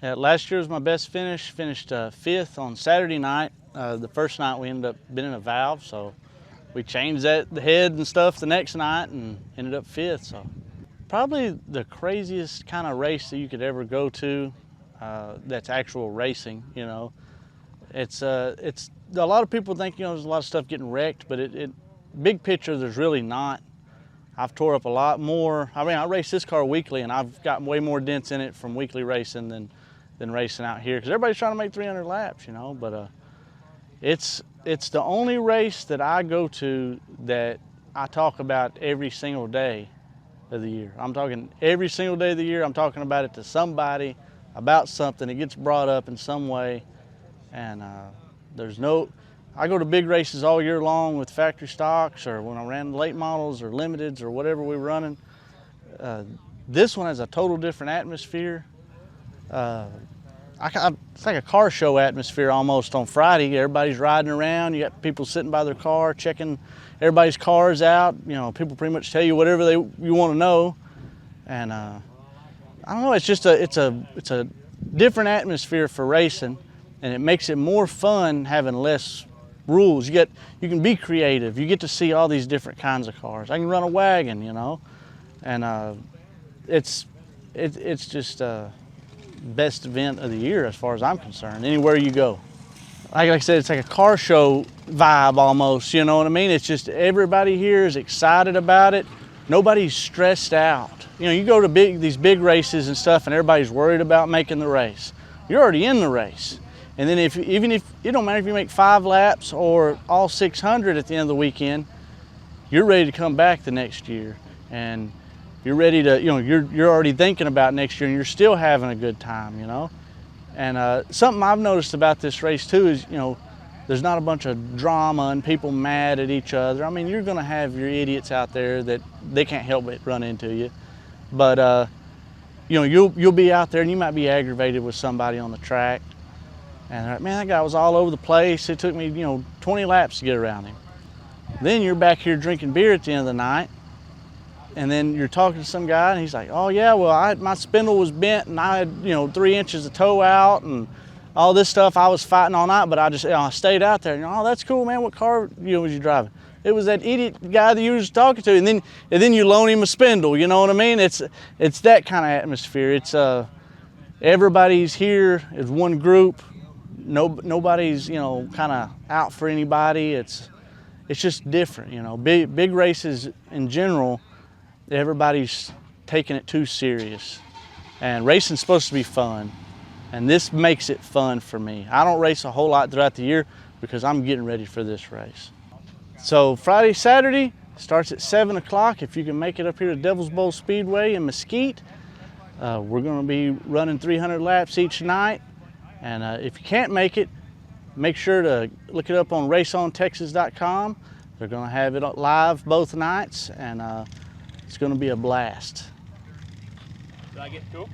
Yeah, last year was my best finish. Finished 5th on Saturday night. The first night we ended up bending a valve, so we changed the head and stuff the next night and ended up 5th. So probably the craziest kind of race that you could ever go to. That's actual racing. You know, it's a lot of people think, you know, there's a lot of stuff getting wrecked, but big picture there's really not. I've tore up a lot more. I mean, I race this car weekly, and I've got way more dents in it from weekly racing than racing out here, because everybody's trying to make 300 laps, you know. But it's the only race that I go to that I talk about every single day of the year. I'm talking every single day of the year. I'm talking about it to somebody, about something. It gets brought up in some way, and I go to big races all year long with factory stocks, or when I ran late models or limiteds or whatever we were running. This one has a total different atmosphere. It's like a car show atmosphere almost on Friday. Everybody's riding around. You got people sitting by their car, checking everybody's cars out. You know, people pretty much tell you whatever you want to know. And I don't know. It's just it's a different atmosphere for racing, and it makes it more fun having less rules. You can be creative. You get to see all these different kinds of cars. I can run a wagon, you know, and it's just best event of the year as far as I'm concerned, anywhere you go. Like I said, it's like a car show vibe almost, you know what I mean? It's just everybody here is excited about it. Nobody's stressed out. You know, you go to these big races and stuff, and everybody's worried about making the race. You're already in the race. And then even if it don't matter if you make 5 laps or all 600 at the end of the weekend, you're ready to come back the next year. And you're ready to, you know, you're already thinking about next year, and you're still having a good time, you know. And something I've noticed about this race too is, you know, there's not a bunch of drama and people mad at each other. I mean, you're going to have your idiots out there that they can't help but run into you. But you know, you'll be out there and you might be aggravated with somebody on the track, and they're like, man, that guy was all over the place. It took me, you know, 20 laps to get around him. Then you're back here drinking beer at the end of the night, and then you're talking to some guy, and he's like, oh yeah, well, my spindle was bent, and I had, you know, 3 inches of toe out, and all this stuff. I was fighting all night, but I just, you know, I stayed out there. And, oh, that's cool, man. What car, you know, was you driving? It was that idiot guy that you were just talking to, and then you loan him a spindle. You know what I mean? It's that kind of atmosphere. It's everybody's here as one group. Nobody's, you know, kind of out for anybody. It's just different, you know. Big races in general, everybody's taking it too serious, and racing's supposed to be fun, and this makes it fun for me. I don't race a whole lot throughout the year because I'm getting ready for this race. So Friday, Saturday starts at 7 o'clock. If you can make it up here to Devil's Bowl Speedway in Mesquite, we're going to be running 300 laps each night. And if you can't make it, make sure to look it up on raceontexas.com. They're going to have it live both nights, and it's going to be a blast. Did I get cool?